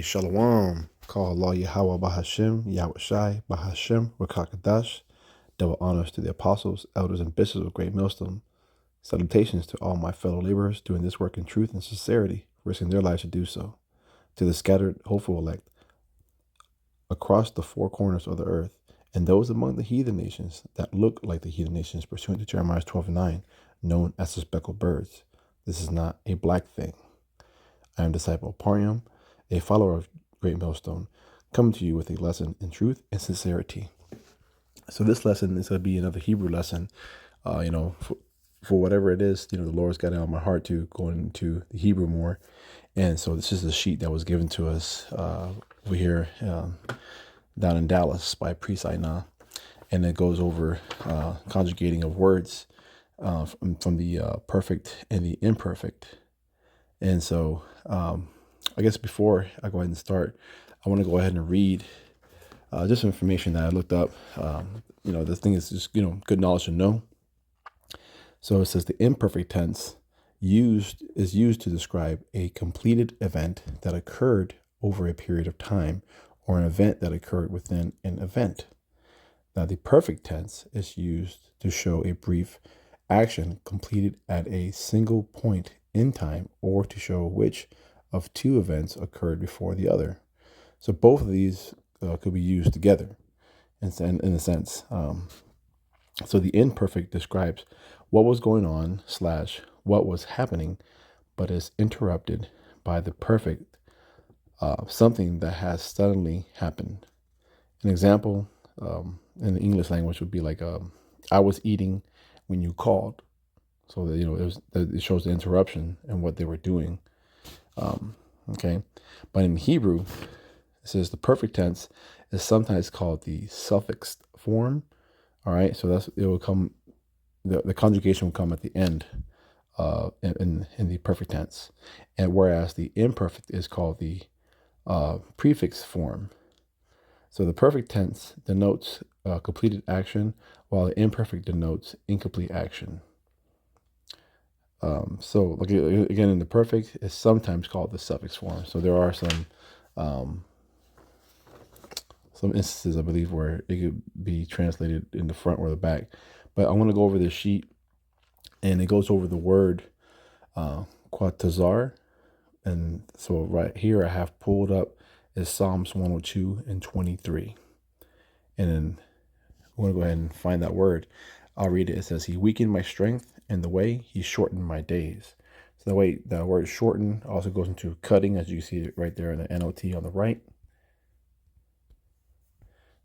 Shalom. Call Allah Yahweh Bahashim, Yahweh Shai, Bahashim, Rakakadash. Double honors to the apostles, elders, and bishops of Great Millstone. Salutations to all my fellow laborers doing this work in truth and sincerity, risking their lives to do so. To the scattered, hopeful elect across the four corners of the earth, and those among the heathen nations that look like the heathen nations pursuant to Jeremiah 12:9, known as the speckled birds. This is not a black thing. I am disciple of Parium, a follower of Great Millstone, coming to you with a lesson in truth and sincerity. So this lesson is going to be another Hebrew lesson. For whatever it is, the Lord's got it on my heart to go into the Hebrew more. And so this is a sheet that was given to us over here down in Dallas by Priest Aina. And it goes over conjugating of words from the perfect and the imperfect. And so I guess before I go ahead and start, I want to go ahead and read just information that I looked up. The thing is just, good knowledge to know. So it says the imperfect tense is used to describe a completed event that occurred over a period of time or an event that occurred within an event. Now, the perfect tense is used to show a brief action completed at a single point in time or to show which of two events occurred before the other. So both of these could be used together in a sense. So the imperfect describes what was going on / what was happening, but is interrupted by the perfect, something that has suddenly happened. An example in the English language would be like, I was eating when you called. So that, it shows the interruption and what they were doing. Okay. But in Hebrew, it says the perfect tense is sometimes called the suffix form. All right. So it will come, the conjugation will come at the end in the perfect tense. And whereas the imperfect is called the prefix form. So the perfect tense denotes completed action, while the imperfect denotes incomplete action. So again, in the perfect, it's sometimes called the suffix form. So there are some instances, I believe, where it could be translated in the front or the back. But I want to go over this sheet, and it goes over the word quatazar. And so right here I have pulled up is Psalms 102 and 23. And then I want to go ahead and find that word. I'll read it. It says, he weakened my strength, and the way he shortened my days. So the way the word shorten also goes into cutting, as you see it right there in the NOT on the right.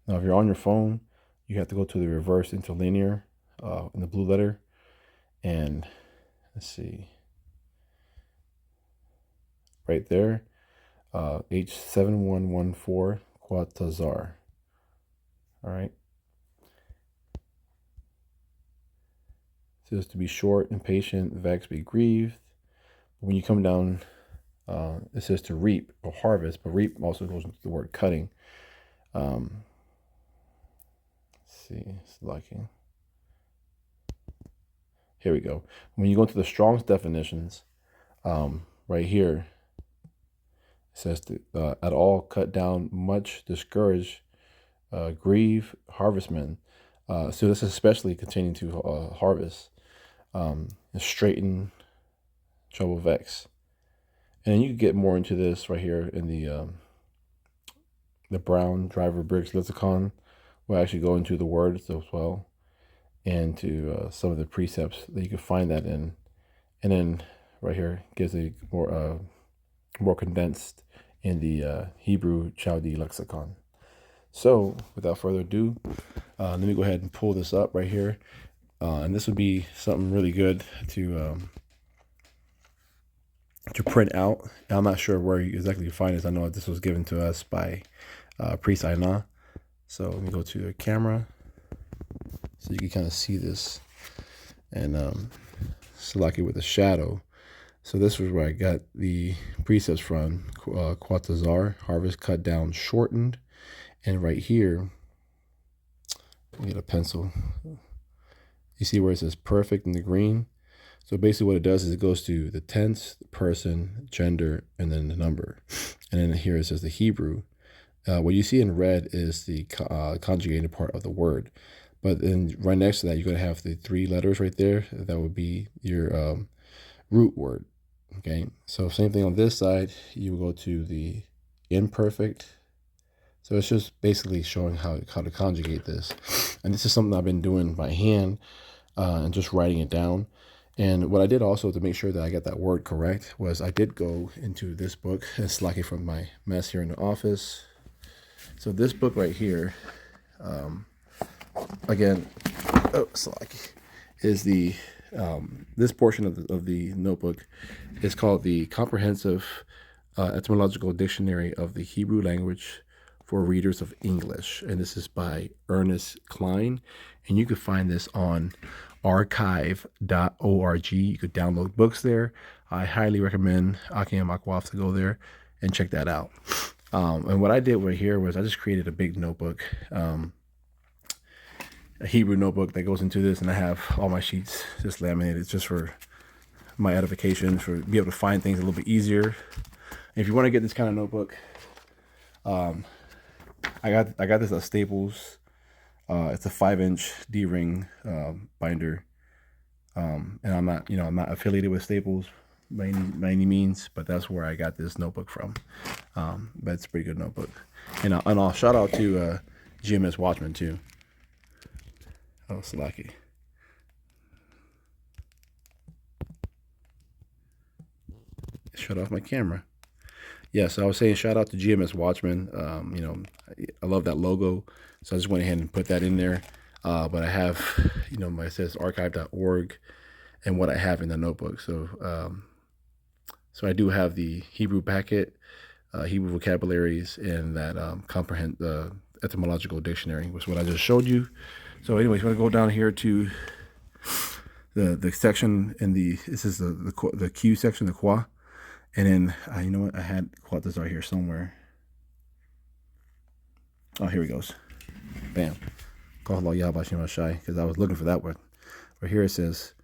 Now, if you're on your phone, you have to go to the reverse interlinear in the blue letter. And let's see. Right there, H7114 quatazar. All right. It says to be short, impatient, vexed, be grieved. When you come down, it says to reap or harvest, but reap also goes into the word cutting. Let's see, it's liking. Here we go. When you go into the Strong's definitions, right here, it says to at all, cut down, much, discourage, grieve, harvestman. So this is especially pertaining to harvest. Straighten, trouble, vex. And you can get more into this right here in the Brown Driver Briggs lexicon. We'll actually go into the words as well and to some of the precepts that you can find that in. And then right here gives a more condensed in the Hebrew Chaldee lexicon. So without further ado, let me go ahead and pull this up right here. And this would be something really good to print out. I'm not sure where exactly you find this. I know this was given to us by Priest Aina. So let me go to the camera so you can kind of see this and select it with a shadow. So this was where I got the precepts from, quatazar, harvest, cut down, shortened. And right here, let me get a pencil. You see where it says perfect in the green? So basically what it does is it goes to the tense, the person, gender, and then the number. And then here it says the Hebrew. What you see in red is the conjugated part of the word. But then right next to that, you're going to have the 3 letters right there. That would be your root word. Okay, so same thing on this side. You will go to the imperfect. So it's just basically showing how to conjugate this. And this is something I've been doing by hand and just writing it down. And what I did also to make sure that I got that word correct was I did go into this book. It's lucky from my mess here in the office. So this book right here, again, is the this portion of the notebook is called the Comprehensive Etymological Dictionary of the Hebrew Language for Readers of English, and this is by Ernest Klein, and you can find this on archive.org. You could download books there. I highly recommend Aki and Makwaf to go there and check that out. And what I did right here was I just created a big notebook, a Hebrew notebook that goes into this, and I have all my sheets just laminated just for my edification, for be able to find things a little bit easier. And if you want to get this kind of notebook, I got this at Staples. It's a 5-inch D-ring binder, and I'm not affiliated with Staples by any means, but that's where I got this notebook from. But it's a pretty good notebook, and I'll shout out to GMS Watchman too. Oh, slacky. Shut off my camera. Yes, I was saying shout out to GMS Watchman. I love that logo, so I just went ahead and put that in there. But I have, it says archive.org and what I have in the notebook. So, so I do have the Hebrew packet, Hebrew vocabularies, and that etymological dictionary, was what I just showed you. So, anyways, we're gonna go down here to the section in this is the Q section, the Qua. And then, you know what? I had Quatazar here somewhere. Oh, here he goes. Bam. Because I was looking for that one. But here it says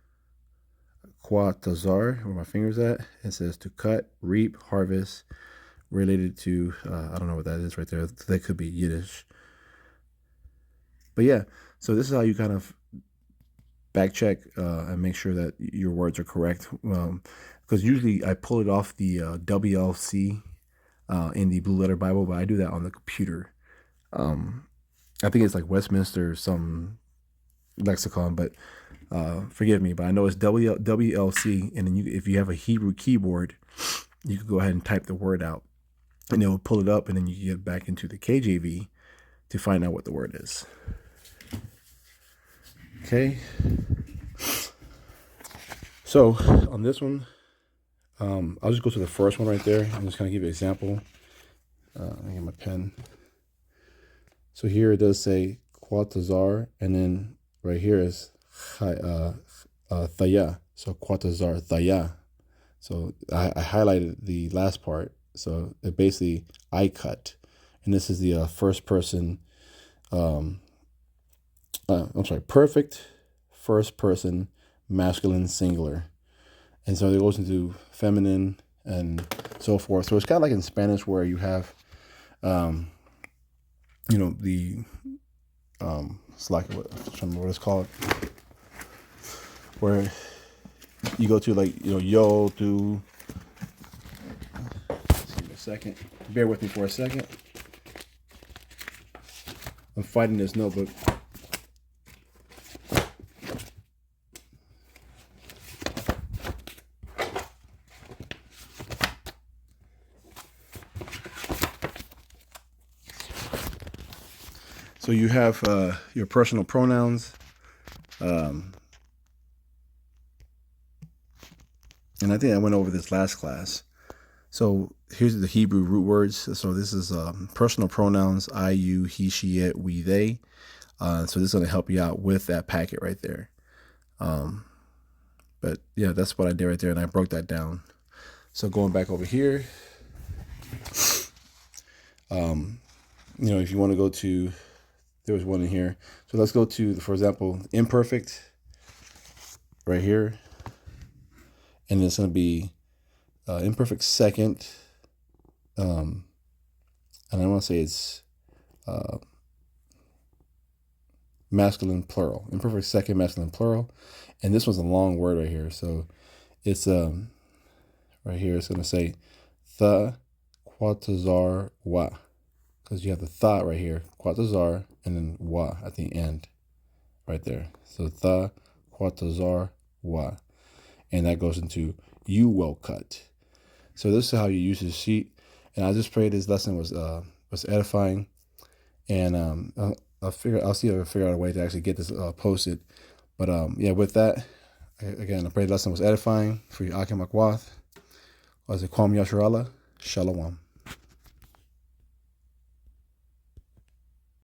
Quatazar, where my finger's at. It says to cut, reap, harvest, related to, I don't know what that is right there. That could be Yiddish. But yeah, so this is how you kind of back check and make sure that your words are correct. Because usually I pull it off the WLC in the Blue Letter Bible, but I do that on the computer. I think it's like Westminster some lexicon, but forgive me, but I know it's WLC, and then if you have a Hebrew keyboard, you can go ahead and type the word out, and it will pull it up, and then you get back into the KJV to find out what the word is. Okay. So on this one, I'll just go to the first one right there and just kind of give you an example. I get my pen. So here it does say Quatazar, and then right here is Thaya. So Quatazar Thaya. So I highlighted the last part. So it basically I cut, and this is the first person. Perfect first person masculine singular. And so it goes into feminine and so forth. So it's kind of like in Spanish where you have, the, it's like, I don't remember what it's called, where you go to like, yo, to, let's give me a second. Bear with me for a second. I'm fighting this notebook. So you have your personal pronouns, and I think I went over this last class. So here's the Hebrew root words. So this is personal pronouns: I, you, he, she, it, we, they. So this is going to help you out with that packet right there. But yeah, that's what I did right there, and I broke that down. So going back over here, if you want to go to, there was one in here. So let's go to, for example, imperfect right here. And it's going to be imperfect second. And I want to say it's masculine plural. Imperfect second, masculine plural. And this one's a long word right here. So it's right here, it's going to say the quatazar wa. Because you have the tha right here, quatazar, and then wa at the end. Right there. So the quatazar wa. And that goes into you well cut. So this is how you use this sheet. And I just pray this lesson was edifying. And I'll see if I can figure out a way to actually get this posted. But yeah, with that, again, I pray the lesson was edifying for you, Akim Akwath. As a Kwam Yasharala, Shalom.